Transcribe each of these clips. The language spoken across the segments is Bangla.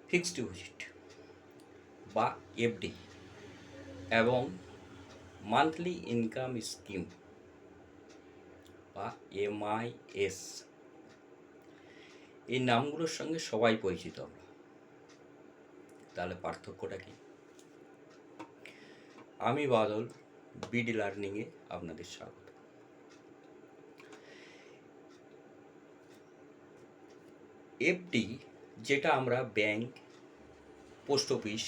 ফিক্সড ডিপোজিট বা এফডি এবং মান্থলি ইনকাম স্কিম বা এমআইএস, এই নামগুলোর সঙ্গে সবাই পরিচিত আমরা। তাহলে পার্থক্যটা কি? আমি বাদল, বিডি লার্নিংয়ে আপনাদের স্বাগত। এফডি, যেটা আমরা ব্যাংক, পোস্ট অফিস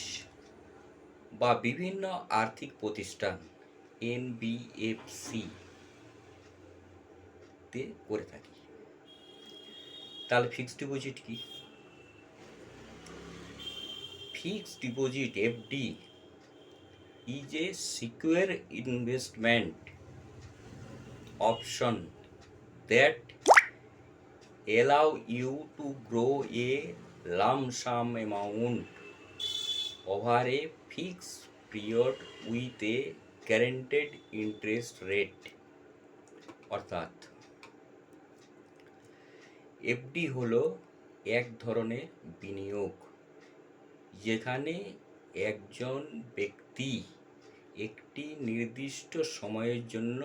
বা বিভিন্ন আর্থিক প্রতিষ্ঠান এনবিএফসি তে করে থাকি। তাহলে ফিক্সড ডিপোজিট কি? Fixed deposit FD is a secure investment option that allow you to grow a lump sum amount over a fixed period with a guaranteed interest rate। অর্থাৎ এফডি হলো এক ধরনের বিনিয়োগ যেখানে একজন ব্যক্তি একটি নির্দিষ্ট সময়ের জন্য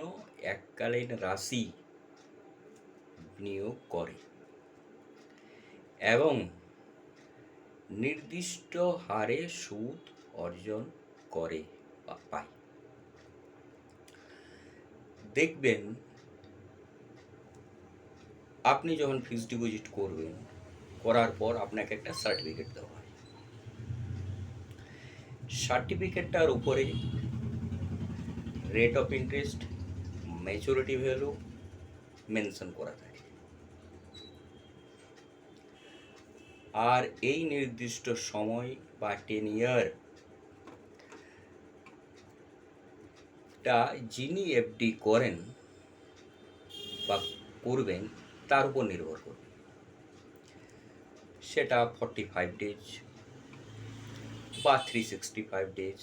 এককালীন রাশি বিনিয়োগ করে এবং নির্দিষ্ট হারে সুদ অর্জন করে বা পায়। দেখবেন, আপনি যখন ফিক্সড ডিপোজিট করবেন, করার পর আপনাকে একটা সার্টিফিকেট দেওয়া হয়। সার্টিফিকেটটার উপরে rate of interest, maturity value mention করা থাকে। আর এই নির্দিষ্ট সময় বা 10 ইয়ারটা যিনি এফডি করেন বা করবেন তার উপর নির্ভর করবে। সেটা 45 ডেজ বা 365 ডেজ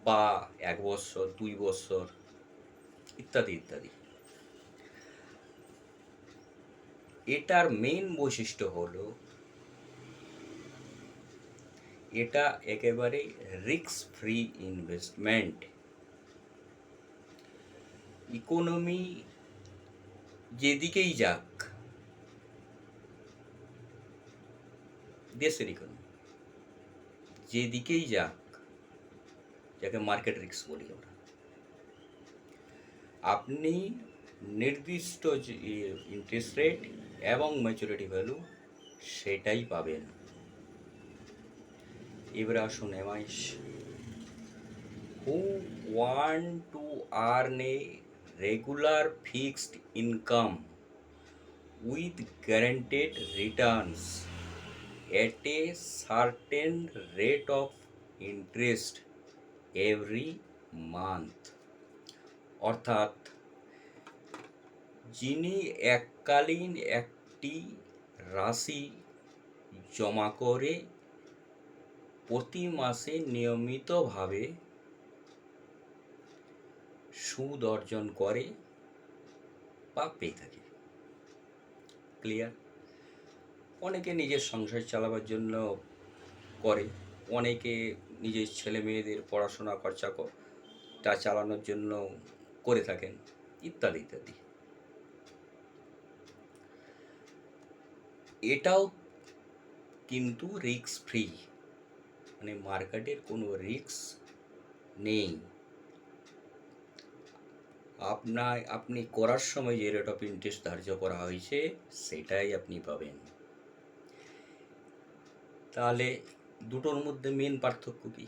বা 1 বছর, 2 বছর ইত্যাদি ইত্যাদি। এটার মেইন বৈশিষ্ট্য হলো এটা একেবারে রিস্ক ফ্রি ইনভেস্টমেন্ট। ইকোনমি যেদিকেই যাক, দেশের ইকোনমি যেদিকেই যাক, যাকে মার্কেট রিস্ক বলি আমরা, আপনি নির্দিষ্ট যে ইন্টারেস্ট রেট এবং ম্যাচুরিটি ভ্যালু সেটাই পাবেন। এবারে আসুন MIS. Who want to earn a regular fixed income with guaranteed returns at a certain rate of interest every month। অর্থাৎ যিনি এককালীন একটি রাশি জমা করে প্রতি মাসে নিয়মিতভাবে সুদ অর্জন করে বা পেয়ে থাকে। ক্লিয়ার? অনেকে নিজের সংসার চালাবার জন্য করে, অনেকে নিজের ছেলে মেয়েদের পড়াশোনা খরচাটা চালানোর জন্য করে থাকেন, ইত্যাদি ইত্যাদি। এটাও কিন্তু রিস্ক ফ্রি, মানে মার্কেটের কোনো রিস্ক নেই। আপনি করার সময় যে রেট অফ ইন্টারেস্ট ধার্য করা হয়েছে সেটাই আপনি পাবেন। তাহলে দুটোর মধ্যে মেন পার্থক্য কি?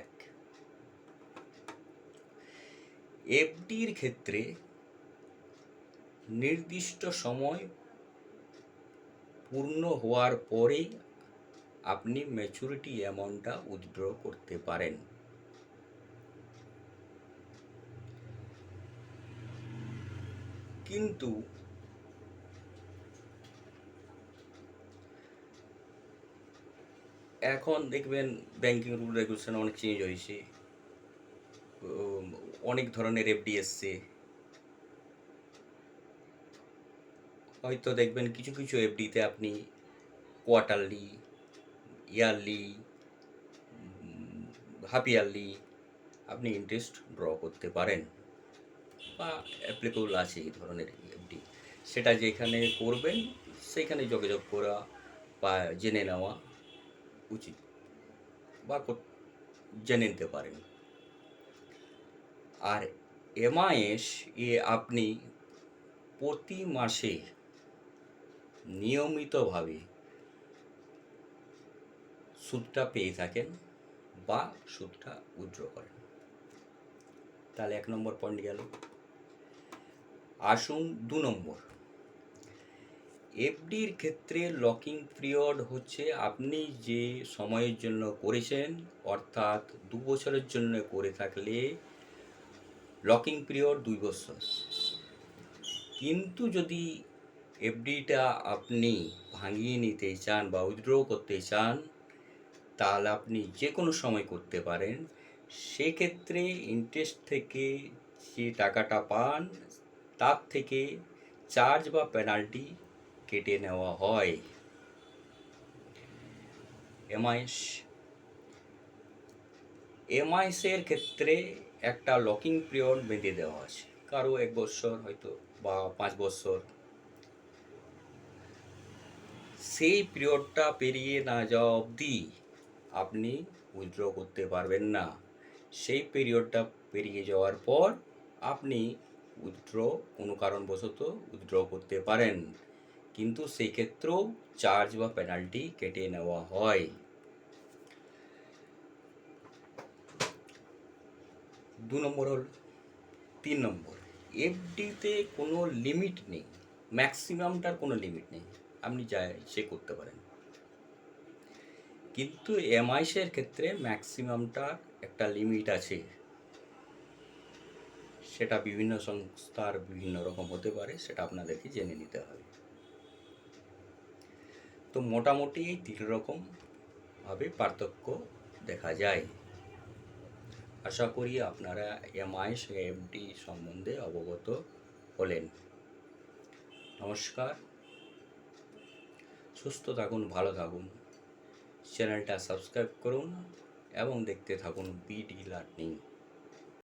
এক, এফডির ক্ষেত্রে নির্দিষ্ট সময় পূর্ণ হওয়ার পরেই আপনি ম্যাচুরিটি অ্যামাউন্টটা উইথড্র করতে পারেন। কিন্তু এখন দেখবেন ব্যাংকিং রুল রেগুলেশন অনেক চেঞ্জ হয়েছে, অনেক ধরনের এফডি এসছে। হয়তো দেখবেন কিছু কিছু এফডিতে আপনি কোয়ার্টারলি ইয়ারলি, হাফ ইয়ারলি আপনি ইন্টারেস্ট ড্র করতে পারেন, বা অ্যাপ্লিকেবল আছে এই ধরনের এফডি। সেটা যেখানে করবেন সেখানে যোগাযোগ করা বা জেনে নেওয়া উচিত, বা জেনে নিতে পারেন। আর এমআইএস আপনি প্রতি মাসে নিয়মিতভাবে সুদটা পেয়ে থাকেন বা সুদটা উইথড্র করেন। তাহলে 1 নম্বর পয়েন্ট গেল। আসুন 2 নম্বর। এফডির ক্ষেত্রে লকিং পিরিয়ড হচ্ছে আপনি যে সময়ের জন্য করেছেন, অর্থাৎ 2 বছরের জন্য করে থাকলে লকিং পিরিয়ড 2 বছর। কিন্তু যদি এফডিটা আপনি ভাঙিয়ে নিতে চান বা উইথড্র করতে চান, তাহলে আপনি যে কোনো সময় করতে পারেন। সেক্ষেত্রে ইন্টারেস্ট থেকে যে টাকাটা পান তার থেকে চার্জ বা পেনাল্টি কেটে নেওয়া হয়। এমআইএসের ক্ষেত্রে একটা লকিং পিরিয়ড বেঁধে দেওয়া আছে, কারো 1 বছর হয়তো বা 5 বছর। সেই পিরিয়ডটা পেরিয়ে না যাওয়া অবধি আপনি উইথড্র করতে পারবেন না। সেই পিরিয়ডটা পেরিয়ে যাওয়ার পর আপনি উইথড্র কোনো কারণবশত উইথড্র করতে পারেন, কিন্তু সেই ক্ষেত্রেও চার্জ বা পেনাল্টি কেটে নেওয়া হয়। 2 নম্বর হল। 3 নম্বর, এফডিতে কোনো লিমিট নেই, ম্যাক্সিমামটার কোনো লিমিট নেই, আপনি যা ইচ্ছে করতে পারেন। কিন্তু এমআইএসের ক্ষেত্রে ম্যাক্সিমামটার একটা লিমিট আছে, সেটা বিভিন্ন সংস্থার বিভিন্ন রকম হতে পারে, সেটা আপনাদেরকে জেনে নিতে হবে। তো মোটামুটি এই 3 রকমভাবে পার্থক্য দেখা যায়। আশা করি আপনারা এমআইএস এফডি সম্বন্ধে অবগত হলেন। নমস্কার, সুস্থ থাকুন, ভালো থাকুন। চ্যানেলটা সাবস্ক্রাইব করুন এবং দেখতে থাকুন বিডি লার্নিং।